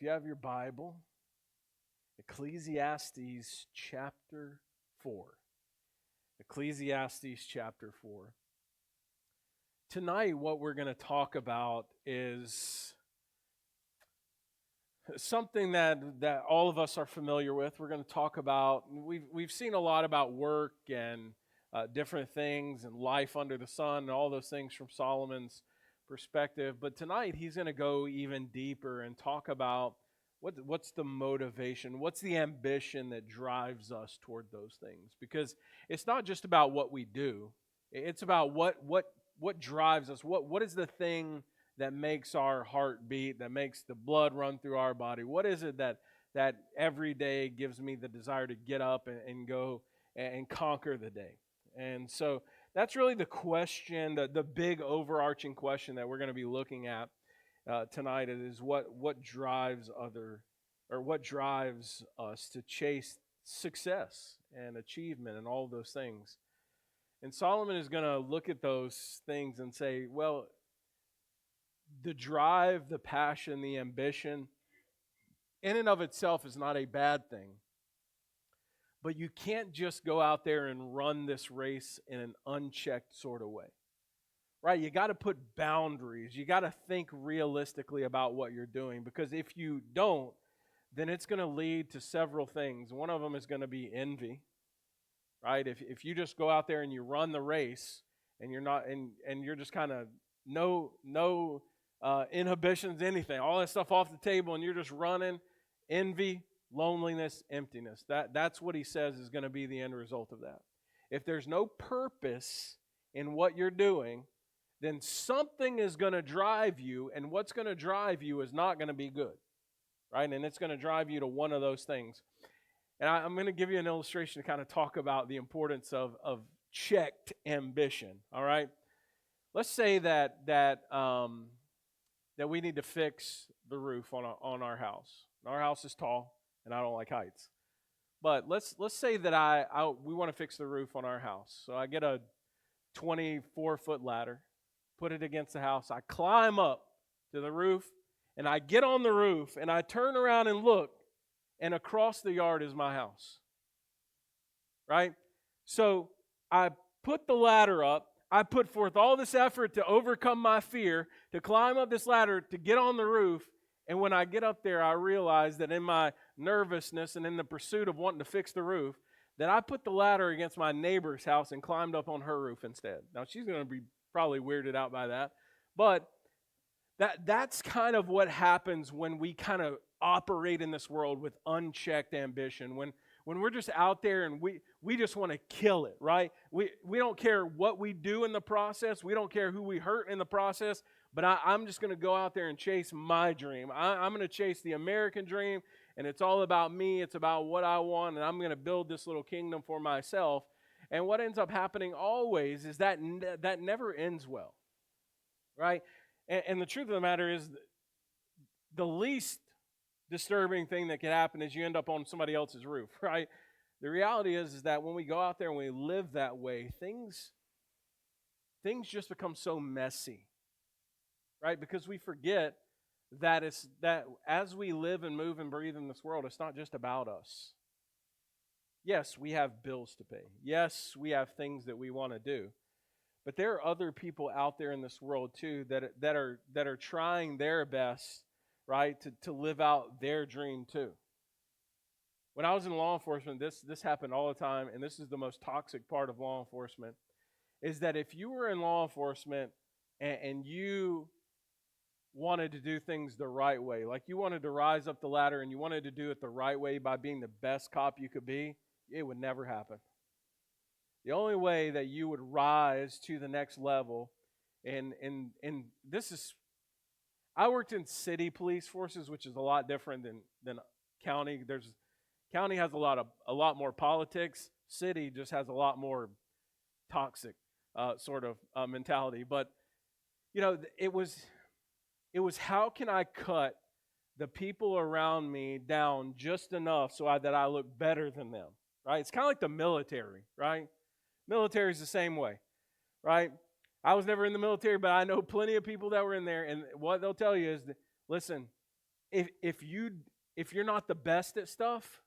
If you have your Bible, Ecclesiastes chapter 4. Ecclesiastes chapter 4. Tonight, what we're going to talk about is something that all of us are familiar with. We're going to talk about, we've seen a lot about work and different things and life under the sun and all those things from Solomon's perspective. But tonight, he's going to go even deeper and talk about what's the motivation, what's the ambition that drives us toward those things. Because it's not just about what we do, it's about what drives us, what is the thing that makes our heart beat, that makes the blood run through our body. What is it that every day gives me the desire to get up and go and conquer the day? And so that's really the question, the big overarching question that we're going to be looking at tonight. It is what drives what drives us to chase success and achievement and all those things. And Solomon is going to look at those things and say, well, the drive, the passion, the ambition, in and of itself is not a bad thing. But you can't just go out there and run this race in an unchecked sort of way. Right? You got to put boundaries. You got to think realistically about what you're doing. Because if you don't, then it's going to lead to several things. One of them is going to be envy. Right? If you just go out there and you run the race and you're not and you're just kind of no inhibitions, anything, all that stuff off the table, and you're just running, envy, loneliness, emptiness. That's what he says is going to be the end result of that. If there's no purpose in what you're doing, then something is going to drive you, and what's going to drive you is not going to be good, right? And it's going to drive you to one of those things. And I'm going to give you an illustration to kind of talk about the importance of checked ambition, all right? Let's say that we need to fix the roof on our house. Our house is tall, and I don't like heights. But let's say that we want to fix the roof on our house. So I get a 24-foot ladder, put it against the house. I climb up to the roof, and I get on the roof, and I turn around and look, and across the yard is my house. Right? So I put the ladder up. I put forth all this effort to overcome my fear, to climb up this ladder, to get on the roof. And when I get up there, I realize that in my nervousness and in the pursuit of wanting to fix the roof, that I put the ladder against my neighbor's house and climbed up on her roof instead. Now, she's going to be probably weirded out by that. But that's kind of what happens when we kind of operate in this world with unchecked ambition. When we're just out there and we just want to kill it, right? We don't care what we do in the process. We don't care who we hurt in the process. But I'm just going to go out there and chase my dream. I'm going to chase the American dream, and it's all about me. It's about what I want, and I'm going to build this little kingdom for myself. And what ends up happening always is that never ends well, right? And the truth of the matter is the least disturbing thing that can happen is you end up on somebody else's roof, right? The reality is that when we go out there and we live that way, things just become so messy, right? Because we forget that as we live and move and breathe in this world, it's not just about us. Yes, we have bills to pay. Yes, we have things that we want to do. But there are other people out there in this world too that are trying their best, right, to live out their dream too. When I was in law enforcement, this happened all the time, and this is the most toxic part of law enforcement, is that if you were in law enforcement and you wanted to do things the right way, like you wanted to rise up the ladder and you wanted to do it the right way by being the best cop you could be, it would never happen. The only way that you would rise to the next level, and this is, I worked in city police forces, which is a lot different than county. County has a lot more politics. City just has a lot more toxic sort of mentality. But it was how can I cut the people around me down just enough so that I look better than them, right? It's kind of like the military, right? Military is the same way, right? I was never in the military, but I know plenty of people that were in there, and what they'll tell you is that, listen, if you're not the best at stuff,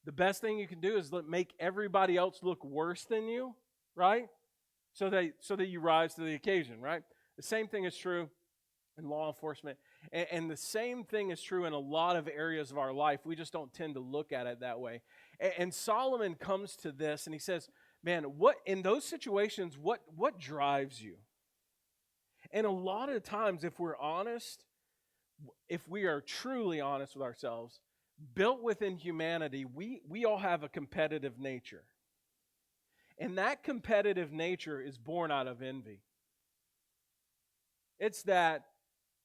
the best thing you can do is make everybody else look worse than you, right? So that you rise to the occasion, right? The same thing is true in law enforcement, and the same thing is true in a lot of areas of our life. We just don't tend to look at it that way. And Solomon comes to this, and he says, "Man, what in those situations? What drives you?" And a lot of times, if we're honest, if we are truly honest with ourselves, built within humanity, we all have a competitive nature. And that competitive nature is born out of envy. It's that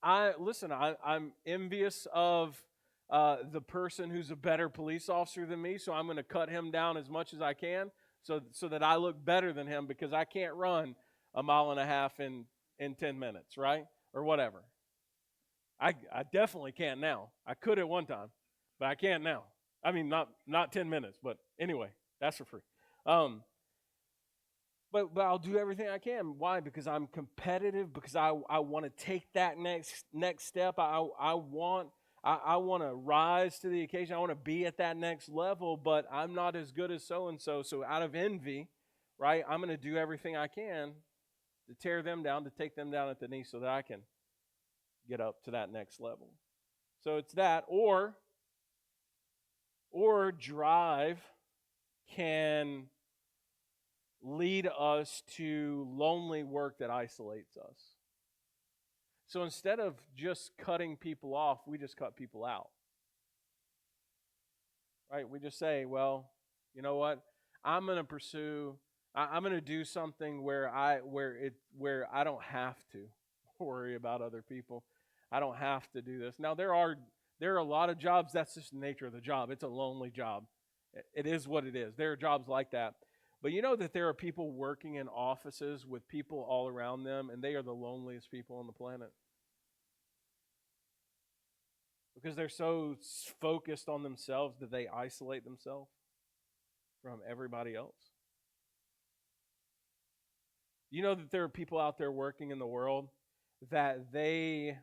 I'm envious of the person who's a better police officer than me, so I'm going to cut him down as much as I can so that I look better than him because I can't run a mile and a half in 10 minutes, right? Or whatever. I definitely can't now. I could at one time, but I can't now. I mean, not 10 minutes, but anyway, that's for free. But I'll do everything I can. Why? Because I'm competitive. Because I want to take that next step. I want to rise to the occasion. I want to be at that next level. But I'm not as good as so and so. So out of envy, right? I'm going to do everything I can to tear them down, to take them down at the knee, so that I can get up to that next level. So it's that, or drive can lead us to lonely work that isolates us. So instead of just cutting people off, we just cut people out. Right? We just say, well, you know what? I'm going to do something where I don't have to worry about other people. I don't have to do this. Now there are a lot of jobs, that's just the nature of the job. It's a lonely job. It is what it is. There are jobs like that. But you know that there are people working in offices with people all around them, and they are the loneliest people on the planet. Because they're so focused on themselves that they isolate themselves from everybody else. You know that there are people out there working in the world that they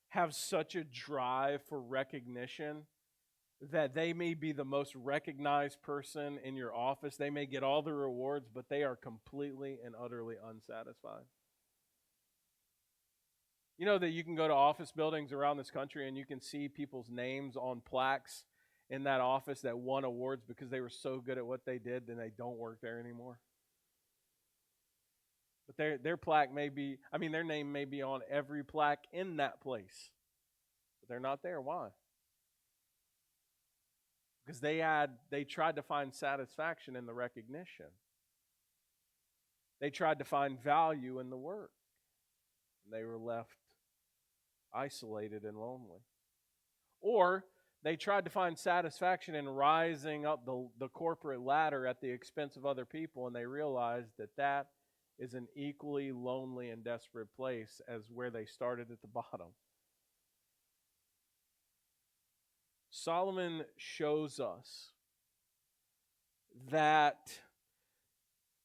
have such a drive for recognition that they may be the most recognized person in your office. They may get all the rewards, but they are completely and utterly unsatisfied. You know that you can go to office buildings around this country and you can see people's names on plaques in that office that won awards because they were so good at what they did, then they don't work there anymore. But their plaque may be, their name may be on every plaque in that place. But they're not there. Why? Because they tried to find satisfaction in the recognition. They tried to find value in the work. And they were left isolated and lonely. Or they tried to find satisfaction in rising up the corporate ladder at the expense of other people, and they realized that is an equally lonely and desperate place as where they started at the bottom. Solomon shows us that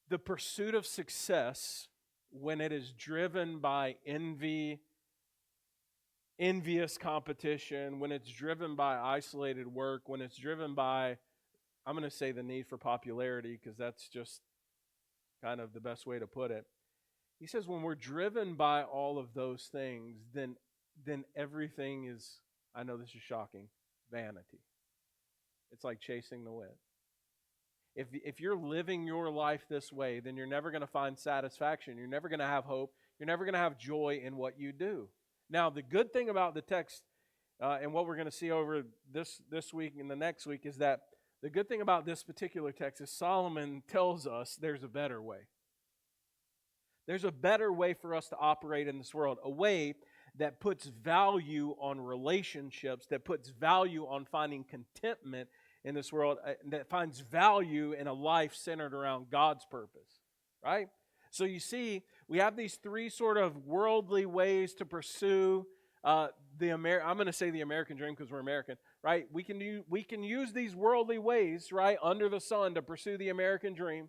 the pursuit of success, when it is driven by envious competition, when it's driven by isolated work, when it's driven by, I'm going to say the need for popularity because that's just kind of the best way to put it. He says when we're driven by all of those things, then everything is, I know this is shocking, vanity. It's like chasing the wind. If you're living your life this way, then you're never going to find satisfaction. You're never going to have hope. You're never going to have joy in what you do. Now, the good thing about the text and what we're going to see over this week and the next week is that the good thing about this particular text is Solomon tells us there's a better way. There's a better way for us to operate in this world, a way that puts value on relationships, that puts value on finding contentment in this world, that finds value in a life centered around God's purpose, right? So you see, we have these three sort of worldly ways to pursue I'm going to say the American dream because we're American, right? We can use these worldly ways, right, under the sun to pursue the American dream,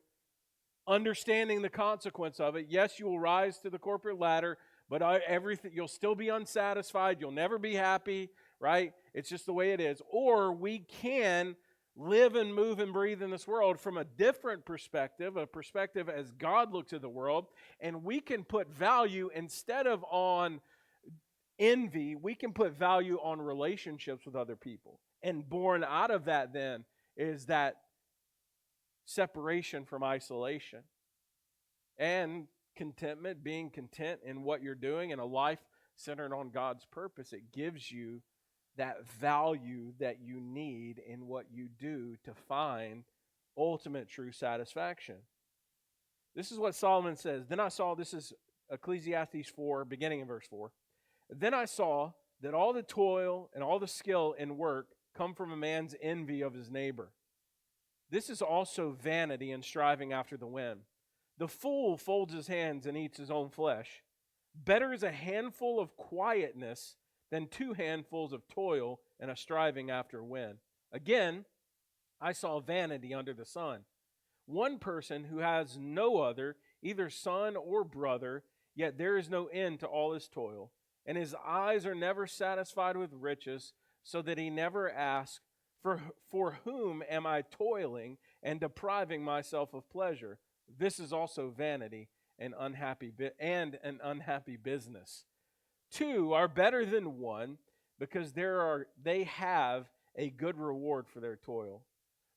understanding the consequence of it. Yes, you will rise to the corporate ladder, but everything, you'll still be unsatisfied. You'll never be happy, right? It's just the way it is. Or we can live and move and breathe in this world from a different perspective, a perspective as God looks at the world, and we can put value instead of on envy, we can put value on relationships with other people. And born out of that then is that separation from isolation and contentment, being content in what you're doing and a life centered on God's purpose. It gives you that value that you need in what you do to find ultimate true satisfaction. This is what Solomon says. Then I saw, this is Ecclesiastes 4, beginning in verse 4. Then I saw that all the toil and all the skill in work come from a man's envy of his neighbor. This is also vanity and striving after the wind. The fool folds his hands and eats his own flesh. Better is a handful of quietness than 2 handfuls of toil and a striving after wind. Again, I saw vanity under the sun. One person who has no other, either son or brother, yet there is no end to all his toil. And his eyes are never satisfied with riches, so that he never asks, for whom am I toiling and depriving myself of pleasure? This is also vanity and an unhappy business. 2 are better than 1, because they have a good reward for their toil.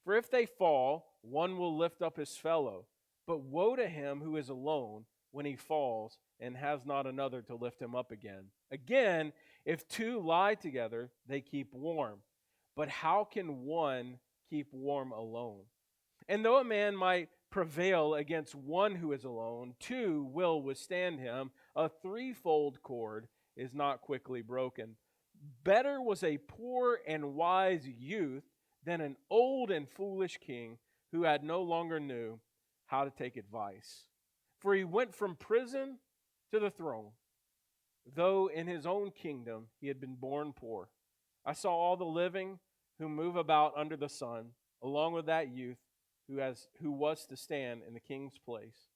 For if they fall, one will lift up his fellow. But woe to him who is alone when he falls and has not another to lift him up again. Again, if 2 lie together, they keep warm. But how can one keep warm alone? And though a man might prevail against one who is alone, 2 will withstand him. A threefold cord is not quickly broken. Better was a poor and wise youth than an old and foolish king who had no longer knew how to take advice. For he went from prison to the throne, though in his own kingdom he had been born poor. I saw all the living who move about under the sun, along with that youth who was to stand in the king's place.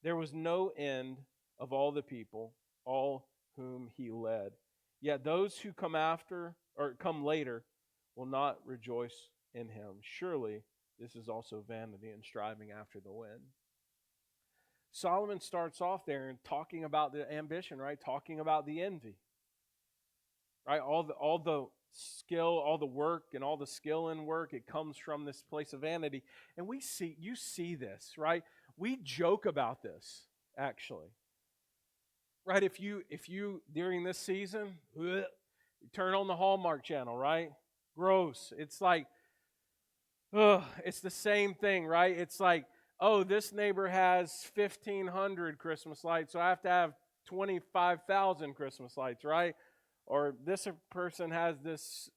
There was no end of all the people, all whom he led. Yet those who come later will not rejoice in him. Surely this is also vanity and striving after the wind. Solomon starts off there and talking about the ambition, right? Talking about the envy, right? All the skill, all the work, and all the skill in work, it comes from this place of vanity. And you see this, right? We joke about this, actually. Right? If you during this season, you turn on the Hallmark Channel, right? Gross. It's like, it's the same thing, right? It's like, oh, this neighbor has 1,500 Christmas lights, so I have to have 25,000 Christmas lights, right? Or this person has this,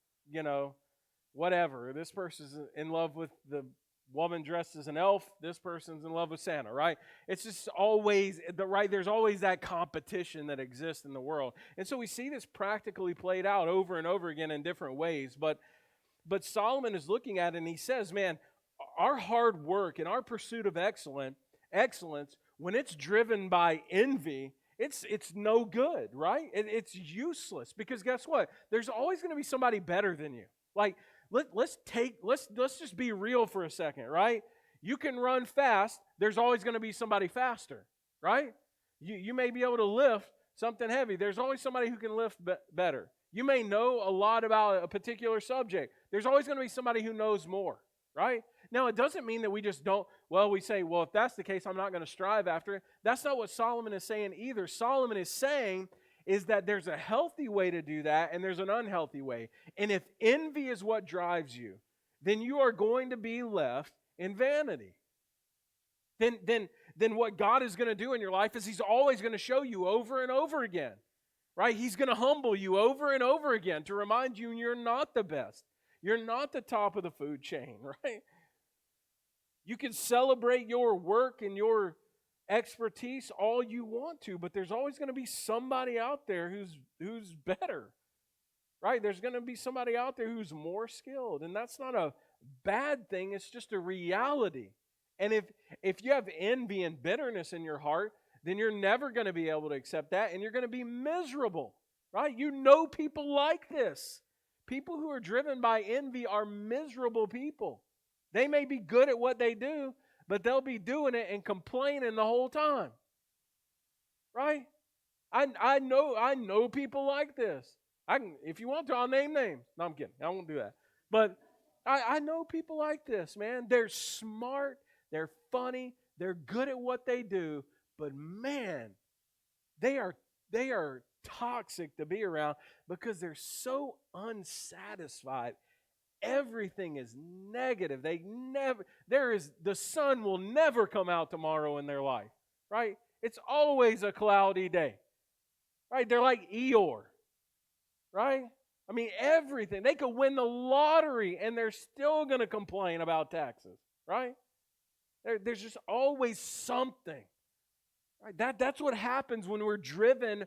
whatever. This person's in love with the woman dressed as an elf. This person's in love with Santa, right? It's just always, there's always that competition that exists in the world. And so we see this practically played out over and over again in different ways. But Solomon is looking at it and he says, man, our hard work and our pursuit of excellence, when it's driven by envy, it's no good, right? It's useless, because guess what? There's always going to be somebody better than you. Like, let's just be real for a second, right? You can run fast. There's always going to be somebody faster, right? You may be able to lift something heavy. There's always somebody who can lift better. You may know a lot about a particular subject. There's always going to be somebody who knows more, right? Now, it doesn't mean that we just don't, we say, if that's the case, I'm not going to strive after it. That's not what Solomon is saying either. Solomon is saying is that there's a healthy way to do that and there's an unhealthy way. And if envy is what drives you, then you are going to be left in vanity. Then what God is going to do in your life is He's always going to show you over and over again, right? He's going to humble you over and over again to remind you you're not the best. You're not the top of the food chain, right? You can celebrate your work and your expertise all you want to, but there's always going to be somebody out there who's better, right? There's going to be somebody out there who's more skilled, and that's not a bad thing. It's just a reality. And if you have envy and bitterness in your heart, then you're never going to be able to accept that, and you're going to be miserable, right? You know people like this. People who are driven by envy are miserable people. They may be good at what they do, but they'll be doing it and complaining the whole time. Right? I know people like this. I can, if you want to, I'll name names. No, I'm kidding. I won't do that. But I know people like this, man. They're smart, they're funny, they're good at what they do, but man, they are they are toxic to be around because they're so unsatisfied. Everything is negative. The sun will never come out tomorrow in their life, right? It's always a cloudy day, right? They're like Eeyore, right? I mean, everything. They could win the lottery and they're still going to complain about taxes, right? There's just always something, right? That's what happens when we're driven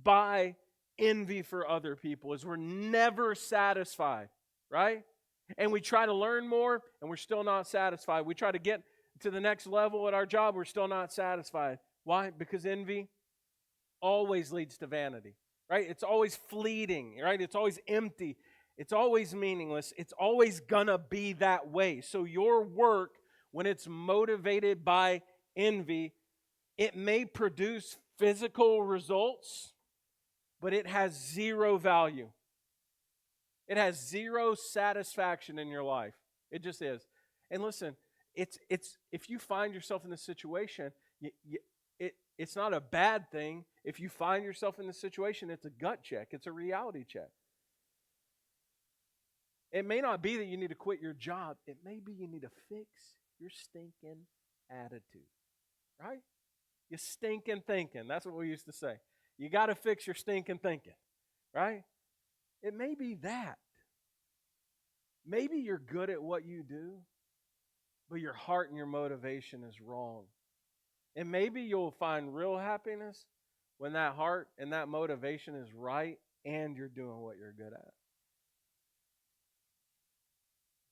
by envy for other people, is we're never satisfied, right? And we try to learn more and we're still not satisfied. We try to get to the next level at our job, we're still not satisfied. Why? Because envy always leads to vanity, right? It's always fleeting, right? It's always empty. It's always meaningless. It's always gonna be that way. So your work, when it's motivated by envy, it may produce physical results, but it has zero value. It has zero satisfaction in your life. It just is. And listen, it's if you find yourself in this situation, it's not a bad thing. If you find yourself in this situation, it's a gut check. It's a reality check. It may not be that you need to quit your job. It may be you need to fix your stinking attitude, right? You stinking thinking. That's what we used to say. You got to fix your stinking thinking, right? It may be that. Maybe you're good at what you do, but your heart and your motivation is wrong. And maybe you'll find real happiness when that heart and that motivation is right and you're doing what you're good at.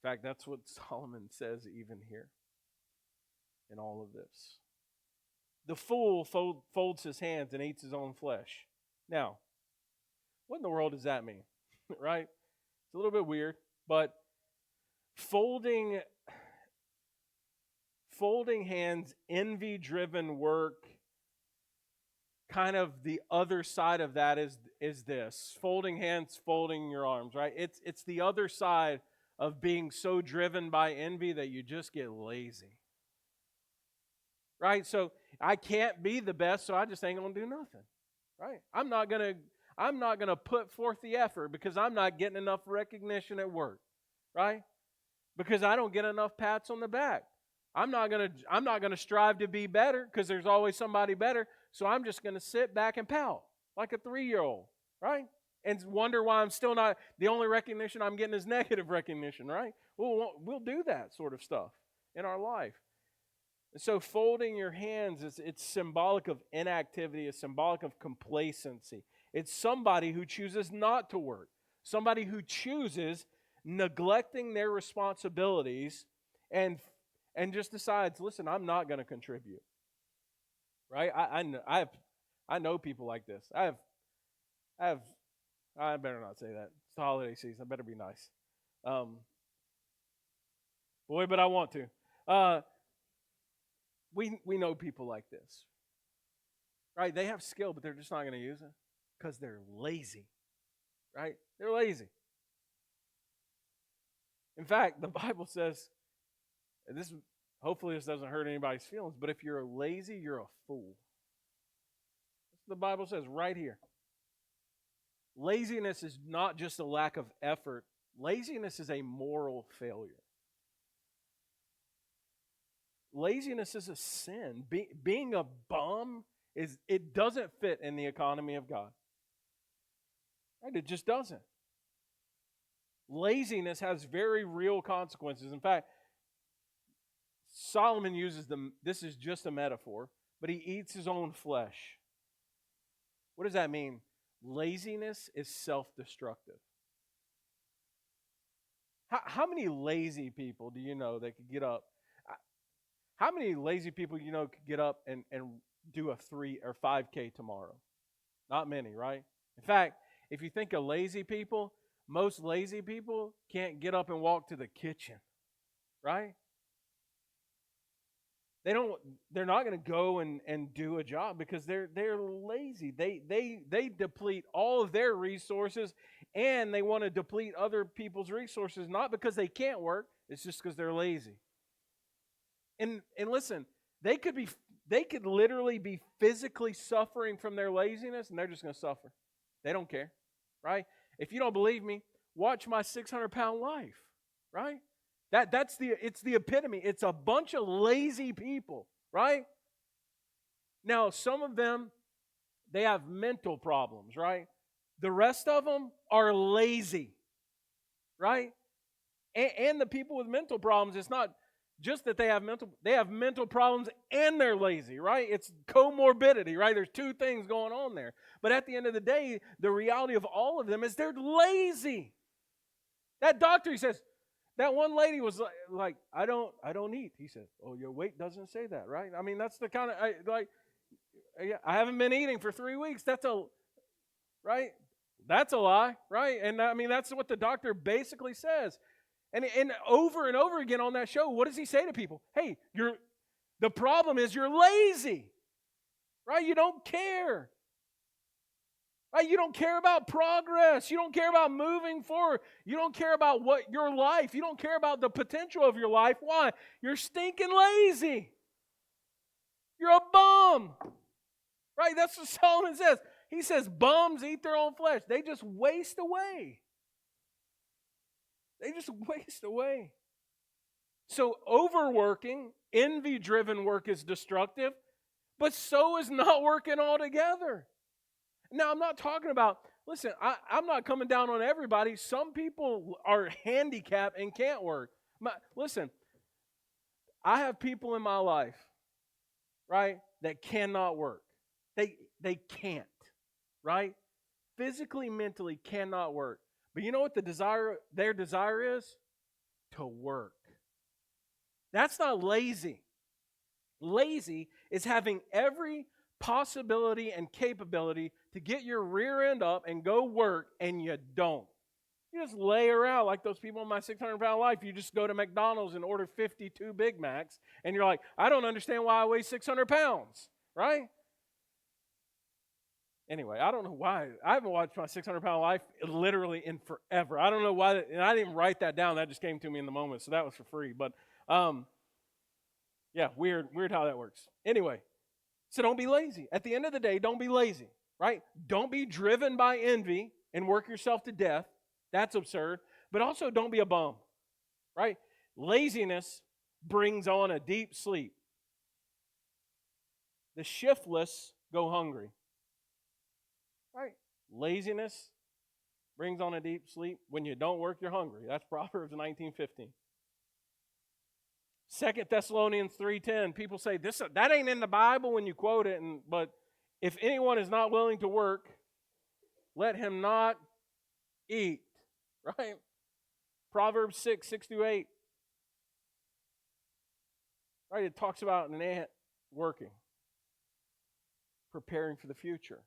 In fact, that's what Solomon says even here in all of this. The fool folds his hands and eats his own flesh. Now, what in the world does that mean? Right? It's a little bit weird, but folding hands, envy-driven work, kind of the other side of that is this. Folding hands, folding your arms, right? It's the other side of being so driven by envy that you just get lazy. Right? So I can't be the best, so I just ain't going to do nothing. Right? I'm not going to put forth the effort because I'm not getting enough recognition at work. Right? Because I don't get enough pats on the back. I'm not going to strive to be better because there's always somebody better. So I'm just going to sit back and pout like a 3-year-old, right? And wonder why I'm still not, the only recognition I'm getting is negative recognition, right? We'll do that sort of stuff in our life. And so folding your hands, it's symbolic of inactivity. It's symbolic of complacency. It's somebody who chooses not to work. Somebody who chooses neglecting their responsibilities and just decides, listen, I'm not going to contribute. Right? I know people like this. I better not say that. It's the holiday season. I better be nice. Boy, but I want to. We know people like this. Right? They have skill, but they're just not going to use it because they're lazy. Right? They're lazy. In fact, the Bible says, and hopefully this doesn't hurt anybody's feelings, but if you're lazy, you're a fool. That's what the Bible says right here. Laziness is not just a lack of effort. Laziness is a moral failure. Laziness is a sin. Being a bum it doesn't fit in the economy of God. Right? It just doesn't. Laziness has very real consequences. In fact, Solomon uses this is just a metaphor, but he eats his own flesh. What does that mean? Laziness is self-destructive. How many lazy people do you know that could get up? How many lazy people you know could get up and do a 3 or 5K tomorrow? Not many, right? In fact, if you think of lazy people, Most lazy people can't get up and walk to the kitchen, right? They're not going to go and do a job because they're lazy. They deplete all of their resources, and they want to deplete other people's resources, not because they can't work, it's just because they're lazy. And listen, they could literally be physically suffering from their laziness, and they're just going to suffer. They don't care, right? If you don't believe me, watch my 600-pound life, right? It's the epitome. It's a bunch of lazy people, right? Now, some of them, they have mental problems, right? The rest of them are lazy, right? And the people with mental problems, it's not just that they have mental problems and they're lazy, right? It's comorbidity, right? There's two things going on there. But at the end of the day, the reality of all of them is they're lazy. That doctor, he says, that one lady was like, I don't eat. He said, oh, your weight doesn't say that, right? I mean, that's the kind of, I haven't been eating for 3 weeks. Right? That's a lie, right? And I mean, that's what the doctor basically says. And over and over again on that show, what does he say to people? Hey, the problem is you're lazy, right? You don't care. Right? You don't care about progress. You don't care about moving forward. You don't care about your life. You don't care about the potential of your life. Why? You're stinking lazy. You're a bum. Right? That's what Solomon says. He says bums eat their own flesh. They just waste away. They just waste away. So overworking, envy-driven work is destructive, but so is not working altogether. Now, I'm not talking about, listen, I'm not coming down on everybody. Some people are handicapped and can't work. Listen, I have people in my life, right, that cannot work. They can't, right? Physically, mentally cannot work. But you know what their desire is? To work. That's not lazy. Lazy is having every possibility and capability to get your rear end up and go work, and you don't. You just lay around like those people in my 600-pound life. You just go to McDonald's and order 52 Big Macs, and you're like, I don't understand why I weigh 600 pounds, right? Anyway, I don't know why. I haven't watched my 600-pound life literally in forever. I don't know why, and I didn't write that down. That just came to me in the moment, so that was for free. But, yeah, weird how that works. Anyway, so don't be lazy. At the end of the day, don't be lazy, right? Don't be driven by envy and work yourself to death. That's absurd. But also don't be a bum, right? Laziness brings on a deep sleep. The shiftless go hungry, right? Laziness brings on a deep sleep. When you don't work, you're hungry. That's Proverbs 19:15. 2 Thessalonians 3:10, people say that ain't in the Bible when you quote it, but if anyone is not willing to work, let him not eat, right? Proverbs 6:6-8, right? It talks about an ant working, preparing for the future,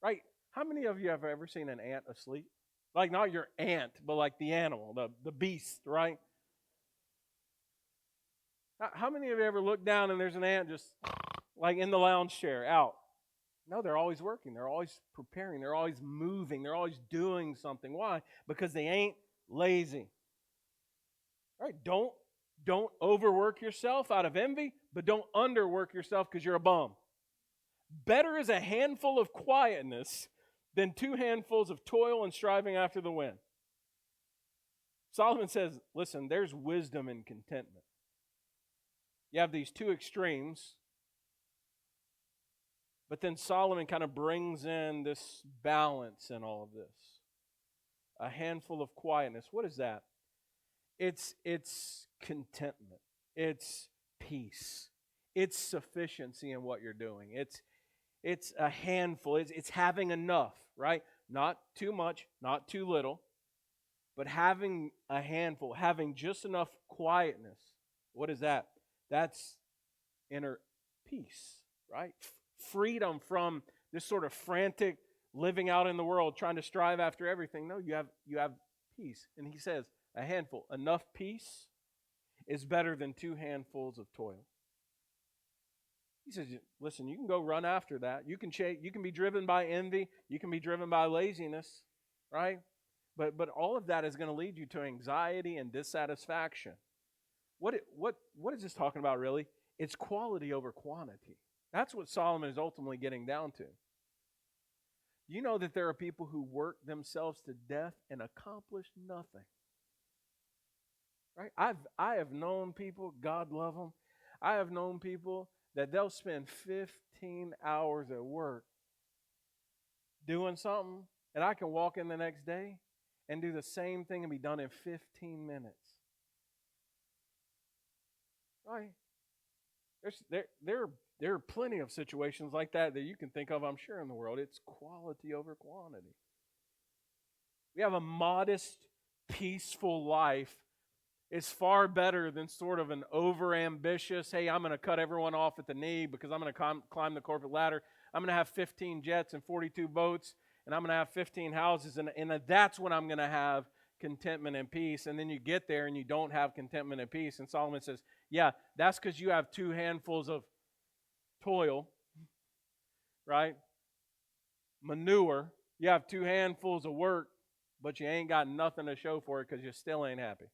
right? How many of you have ever seen an ant asleep? Like not your ant, but like the animal, the beast, right? How many of you ever looked down and there's an ant just like in the lounge chair out? No, they're always working. They're always preparing. They're always moving. They're always doing something. Why? Because they ain't lazy. All right? Don't overwork yourself out of envy, but don't underwork yourself because you're a bum. Better is a handful of quietness than 2 handfuls of toil and striving after the wind. Solomon says, listen, there's wisdom in contentment. You have these two extremes, but then Solomon kind of brings in this balance in all of this. A handful of quietness. What is that? It's contentment. It's peace. It's sufficiency in what you're doing. It's a handful. It's having enough, right? Not too much, not too little, but having a handful, having just enough quietness. What is that? That's inner peace, right? Freedom from this sort of frantic living out in the world, trying to strive after everything. No, you have peace. And he says, a handful, enough peace is better than two handfuls of toil. He says, listen, you can go run after that. You can be driven by envy. You can be driven by laziness, right? But all of that is going to lead you to anxiety and dissatisfaction. What is this talking about, really? It's quality over quantity. That's what Solomon is ultimately getting down to. You know that there are people who work themselves to death and accomplish nothing. Right? I have known people, God love them. I have known people that they'll spend 15 hours at work doing something, and I can walk in the next day and do the same thing and be done in 15 minutes. Right? There are plenty of situations like that you can think of, I'm sure, in the world. It's quality over quantity. We have a modest, peaceful life. It's far better than sort of an overambitious, hey, I'm going to cut everyone off at the knee because I'm going to climb the corporate ladder. I'm going to have 15 jets and 42 boats, and I'm going to have 15 houses, and that's when I'm going to have contentment and peace. And then you get there and you don't have contentment and peace. And Solomon says, yeah, that's because you have two handfuls of toil, right? Manure. You have two handfuls of work, but you ain't got nothing to show for it because you still ain't happy.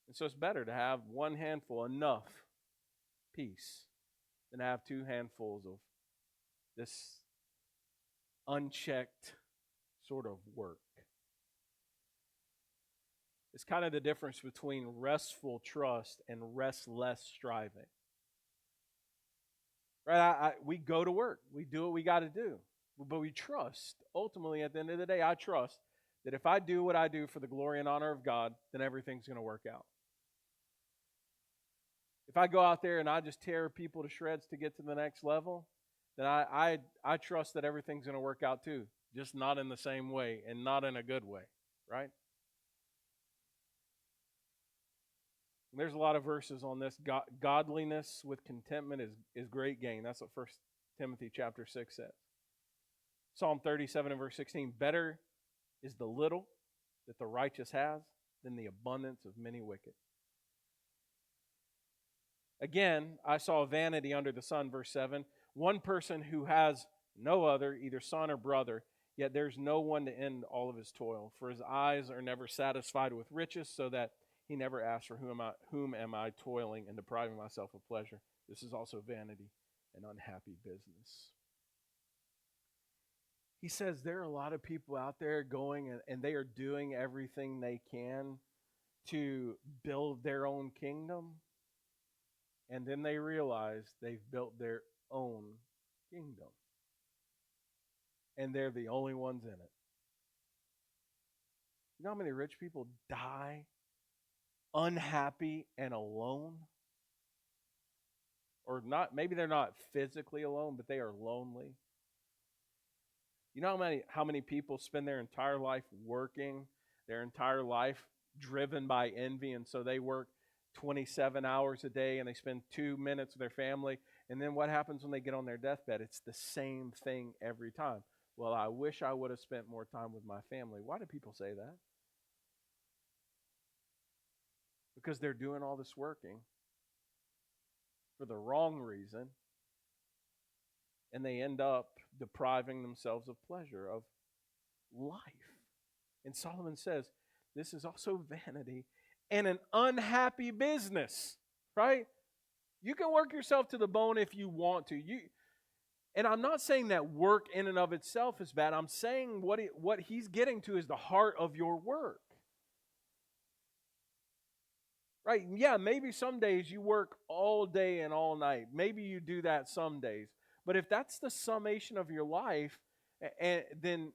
And so it's better to have one handful, enough peace, than to have two handfuls of this unchecked sort of work. It's kind of the difference between restful trust and restless striving. Right? We go to work. We do what we got to do. But we trust. Ultimately, at the end of the day, I trust that if I do what I do for the glory and honor of God, then everything's going to work out. If I go out there and I just tear people to shreds to get to the next level, then I trust that everything's going to work out too, just not in the same way and not in a good way, right? And there's a lot of verses on this. Godliness with contentment is great gain. That's what 1 Timothy chapter 6 says. Psalm 37 and verse 16, better is the little that the righteous has than the abundance of many wicked. Again, I saw vanity under the sun, verse 7. One person who has no other, either son or brother, yet there's no one to end all of his toil. For his eyes are never satisfied with riches, so that he never asks for whom am I toiling and depriving myself of pleasure. This is also vanity and unhappy business. He says there are a lot of people out there going and they are doing everything they can to build their own kingdom. And then they realize they've built their own kingdom. And they're the only ones in it. You know how many rich people die unhappy and alone? Or not, maybe they're not physically alone, but they are lonely. You know how many people spend their entire life working, their entire life driven by envy, and so they work 27 hours a day and they spend 2 minutes with their family, and then what happens when they get on their deathbed? It's the same thing every time. Well, I wish I would have spent more time with my family. Why do people say that? Because they're doing all this working for the wrong reason, and they end up depriving themselves of pleasure, of life. And Solomon says, this is also vanity and an unhappy business, right? You can work yourself to the bone if you want to. And I'm not saying that work in and of itself is bad. I'm saying what he's getting to is the heart of your work. Right? Yeah, maybe some days you work all day and all night. Maybe you do that some days. But if that's the summation of your life, then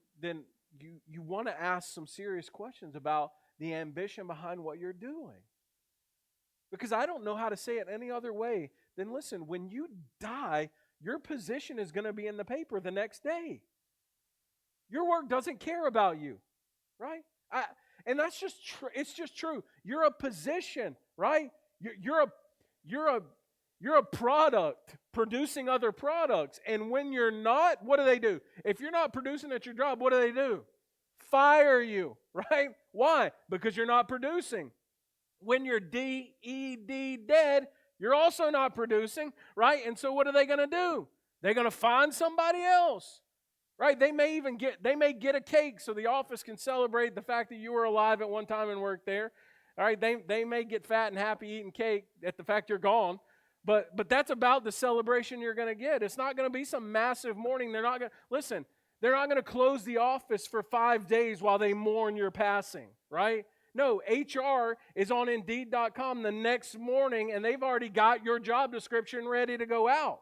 you want to ask some serious questions about the ambition behind what you're doing. Because I don't know how to say it any other way than, listen, when you die, your position is going to be in the paper the next day. Your work doesn't care about you, right? And that's just it's just true. You're a position, right? You're a You're a product producing other products. And when you're not, what do? If you're not producing at your job, what do? Fire you, right? Why? Because you're not producing. When you're DED, dead, you're also not producing, right? And so what are they going to do? They're going to find somebody else, right? They may get a cake so the office can celebrate the fact that you were alive at one time and worked there. All right, they may get fat and happy eating cake at the fact you're gone. But that's about the celebration you're going to get. It's not going to be some massive mourning. They're not going to close the office for 5 days while they mourn your passing, right? No, HR is on Indeed.com the next morning, and they've already got your job description ready to go out.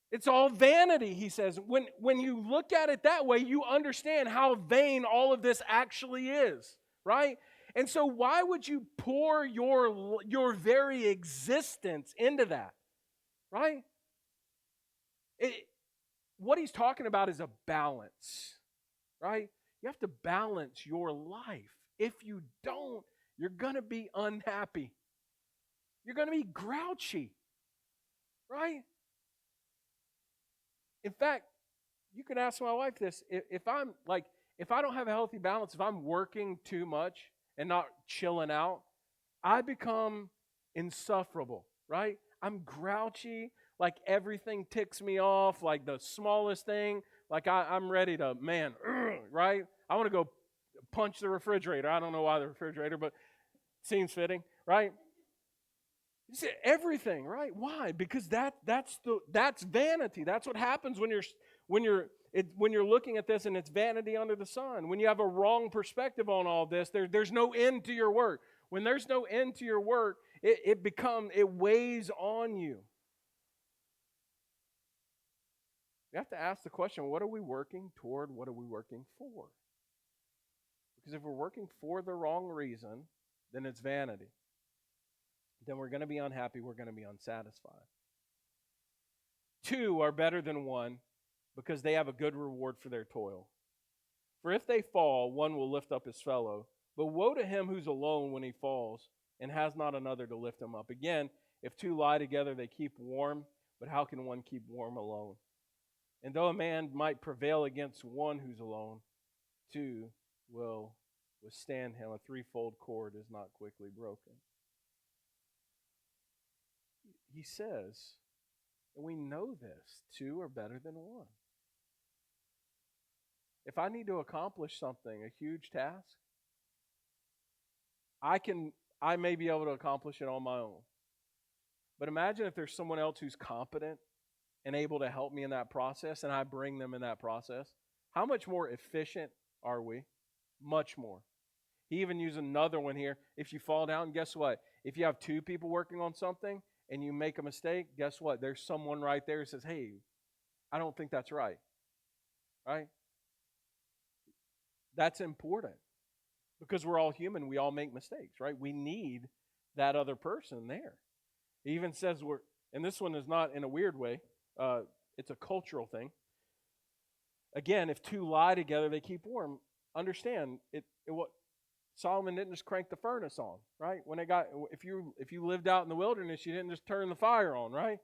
It's all vanity, he says. When you look at it that way, you understand how vain all of this actually is, right? And so why would you pour your very existence into that, right? What he's talking about is a balance, right? You have to balance your life. If you don't, you're going to be unhappy. You're going to be grouchy, right? In fact, you can ask my wife this. If I don't have a healthy balance, if I'm working too much and not chilling out, I become insufferable, right? I'm grouchy, like everything ticks me off, like the smallest thing, like I'm ready to, right? I want to go punch the refrigerator. I don't know why the refrigerator, but it seems fitting, right? You see, everything, right? Why? Because that's vanity. That's what happens when you're looking at this, and it's vanity under the sun. When you have a wrong perspective on all this, there's no end to your work. When there's no end to your work, it weighs on you. You have to ask the question, what are we working toward? What are we working for? Because if we're working for the wrong reason, then it's vanity. Then we're going to be unhappy, we're going to be unsatisfied. 2 are better than 1 because they have a good reward for their toil. For if they fall, one will lift up his fellow. But woe to him who's alone when he falls and has not another to lift him up. Again, if 2 lie together, they keep warm, but how can one keep warm alone? And though a man might prevail against one who's alone, 2 will withstand him. A threefold cord is not quickly broken. He says, and we know this, 2 are better than 1. If I need to accomplish something, a huge task, I may be able to accomplish it on my own. But imagine if there's someone else who's competent and able to help me in that process, and I bring them in that process. How much more efficient are we? Much more. He even used another one here. If you fall down, guess what? If you have 2 people working on something, and you make a mistake, guess what? There's someone right there who says, hey, I don't think that's right. Right? That's important. Because we're all human, we all make mistakes, right? We need that other person there. He even says and this one is not in a weird way, it's a cultural thing. Again, if 2 lie together, they keep warm. Understand, what Solomon didn't just crank the furnace on, right? If you lived out in the wilderness, you didn't just turn the fire on, right?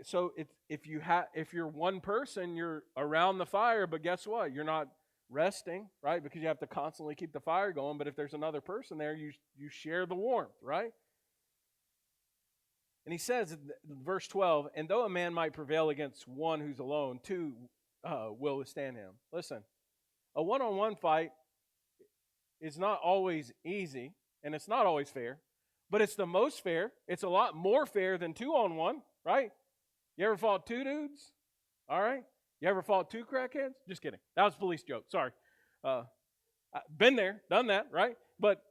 So if you're one person, you're around the fire, but guess what? You're not resting, right? Because you have to constantly keep the fire going. But if there's another person there, you share the warmth, right? And he says, verse 12, and though a man might prevail against one who's alone, 2 will withstand him. Listen, a one-on-one fight is not always easy, and it's not always fair, but it's the most fair. It's a lot more fair than 2-on-1, right? You ever fought 2 dudes? All right. You ever fought 2 crackheads? Just kidding. That was a police joke. Sorry. Been there, done that, right? But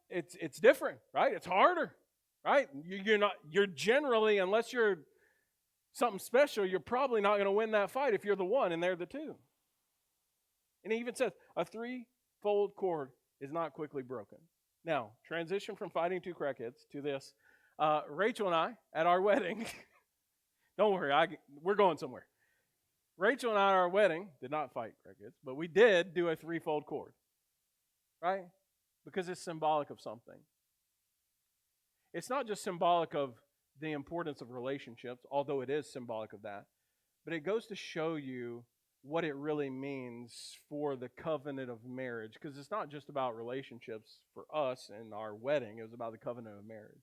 it's different, right? It's harder, right? You're generally, unless you're something special, you're probably not going to win that fight if you're the one and they're the 2. And he even says, a threefold cord is not quickly broken. Now, transition from fighting 2 crackheads to this. Rachel and I, at our wedding, don't worry, we're going somewhere. Rachel and I at our wedding did not fight crackheads, but we did do a threefold cord, right? Because it's symbolic of something. it's not just symbolic of the importance of relationships, although it is symbolic of that, but it goes to show you what it really means for the covenant of marriage, because it's not just about relationships for us and our wedding, it was about the covenant of marriage.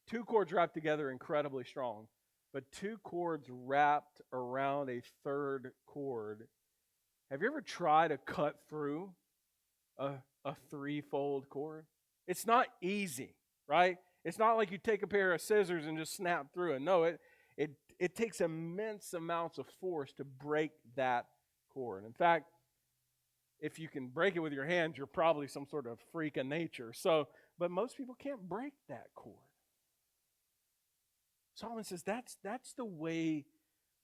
Two cords wrapped together incredibly strong, but two cords wrapped around a third cord. Have you ever tried to cut through a threefold cord? It's not easy, right? It's not like you take a pair of scissors and just snap through it. No, it takes immense amounts of force to break that cord. In fact, if you can break it with your hands, you're probably some sort of freak of nature. But most people can't break that cord. Solomon says that's the way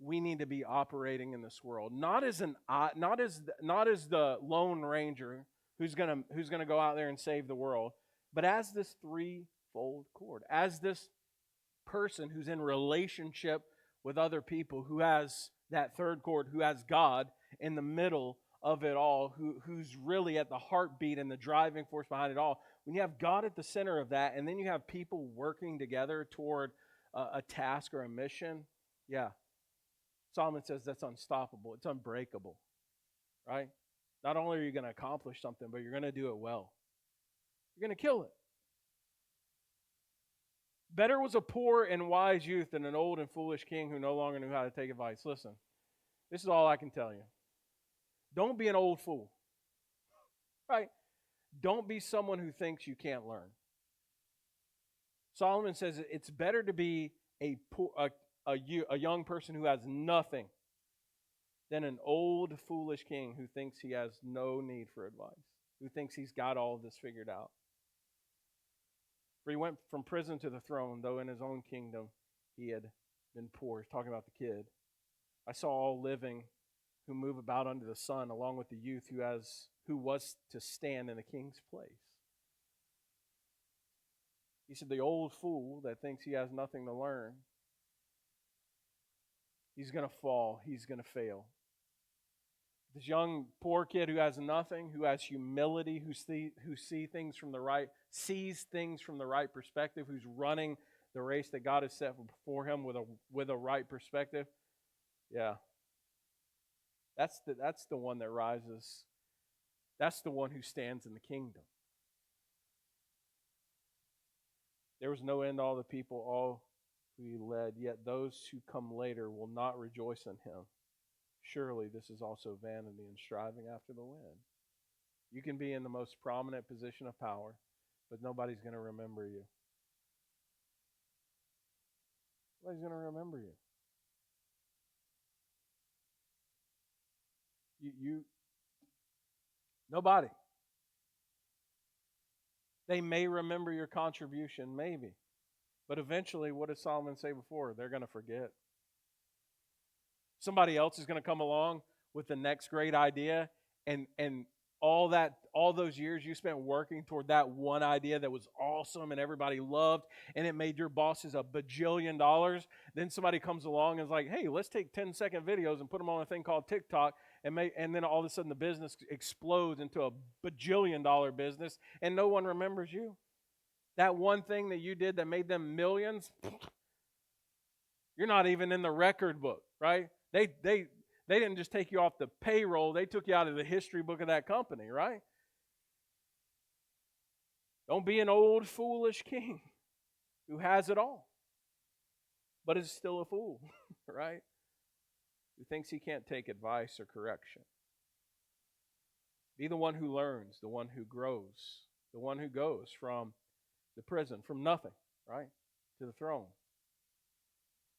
we need to be operating in this world. Not as the Lone Ranger who's gonna go out there and save the world, but as this threefold cord, as this person who's in relationship with other people, who has that third cord, who has God in the middle of it all, who's really at the heartbeat and the driving force behind it all. When you have God at the center of that, and then you have people working together toward a task or a mission, yeah, Solomon says that's unstoppable. It's unbreakable, right? Not only are you going to accomplish something, but you're going to do it well. You're going to kill it. Better was a poor and wise youth than an old and foolish king who no longer knew how to take advice. Listen, this is all I can tell you. Don't be an old fool, right? Don't be someone who thinks you can't learn. Solomon says it's better to be a young person who has nothing than an old, foolish king who thinks he has no need for advice, who thinks he's got all of this figured out. For he went from prison to the throne, though in his own kingdom he had been poor. He's talking about the kid. I saw all living who move about under the sun, along with the youth who was to stand in the king's place. He said, the old fool that thinks he has nothing to learn, he's going to fall. He's going to fail. This young poor kid who has nothing, who has humility, who sees things from the right perspective, who's running the race that God has set before him with a right perspective. Yeah. That's the one that rises. That's the one who stands in the kingdom. There was no end to all the people, all who he led, yet those who come later will not rejoice in him. Surely this is also vanity and striving after the wind. You can be in the most prominent position of power, but nobody's going to remember you. Nobody's going to remember you. Nobody. They may remember your contribution, maybe. But eventually, what did Solomon say before? They're going to forget. Somebody else is going to come along with the next great idea, and all those years you spent working toward that one idea that was awesome and everybody loved, and it made your bosses $1 bajillion. Then somebody comes along and is like, hey, let's take 10-second videos and put them on a thing called TikTok, and then all of a sudden the business explodes into $1 bajillion business, and no one remembers you. That one thing that you did that made them millions, you're not even in the record book, right? They didn't just take you off the payroll, they took you out of the history book of that company, right? Don't be an old foolish king who has it all, but is still a fool, right? Who thinks he can't take advice or correction. Be the one who learns, the one who grows, the one who goes from the prison, from nothing, right, to the throne.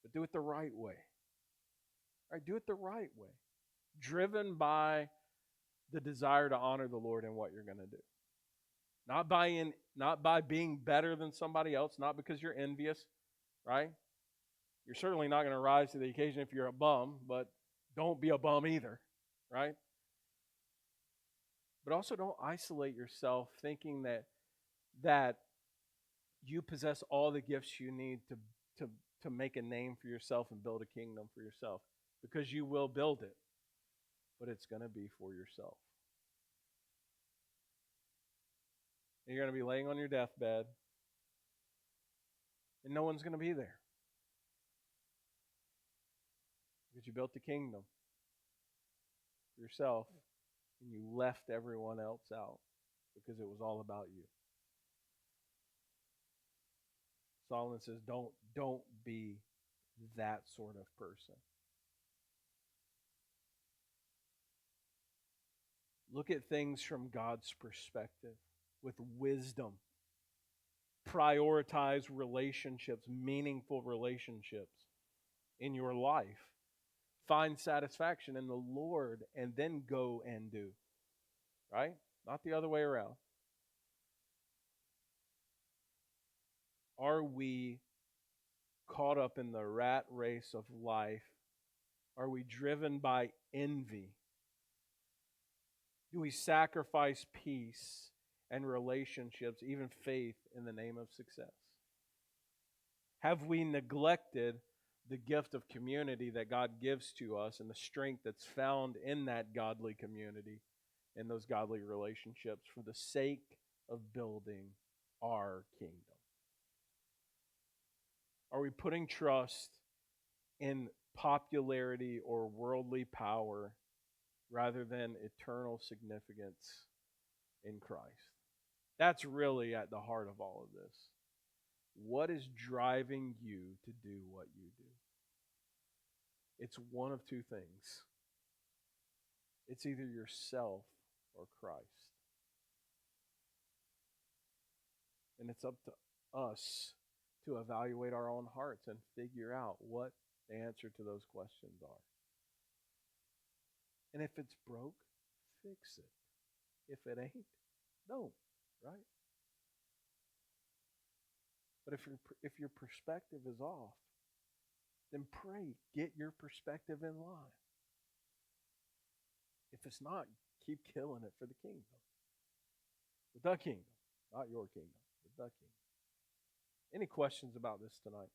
But do it the right way. Right? Do it the right way. Driven by the desire to honor the Lord in what you're going to do. Not by being better than somebody else, not because you're envious, right? You're certainly not going to rise to the occasion if you're a bum, but don't be a bum either, right? But also don't isolate yourself thinking that you possess all the gifts you need to make a name for yourself and build a kingdom for yourself. Because you will build it, but it's going to be for yourself. And you're going to be laying on your deathbed, and no one's going to be there because you built the kingdom for yourself and you left everyone else out because it was all about you. Solomon says, don't be that sort of person. Look at things from God's perspective with wisdom. Prioritize relationships, meaningful relationships in your life. Find satisfaction in the Lord and then go and do. Right? Not the other way around. Are we caught up in the rat race of life? Are we driven by envy? Do we sacrifice peace and relationships, even faith, in the name of success? Have we neglected the gift of community that God gives to us and the strength that's found in that godly community, in those godly relationships, for the sake of building our kingdom? Are we putting trust in popularity or worldly power rather than eternal significance in Christ? That's really at the heart of all of this. What is driving you to do what you do? It's one of two things. It's either yourself or Christ. And it's up to us to evaluate our own hearts and figure out what the answer to those questions are. And if it's broke, fix it. If it ain't, don't, right? But if your perspective is off, then pray, get your perspective in line. If it's not, keep killing it for the kingdom. The kingdom, not your kingdom, the kingdom. Any questions about this tonight?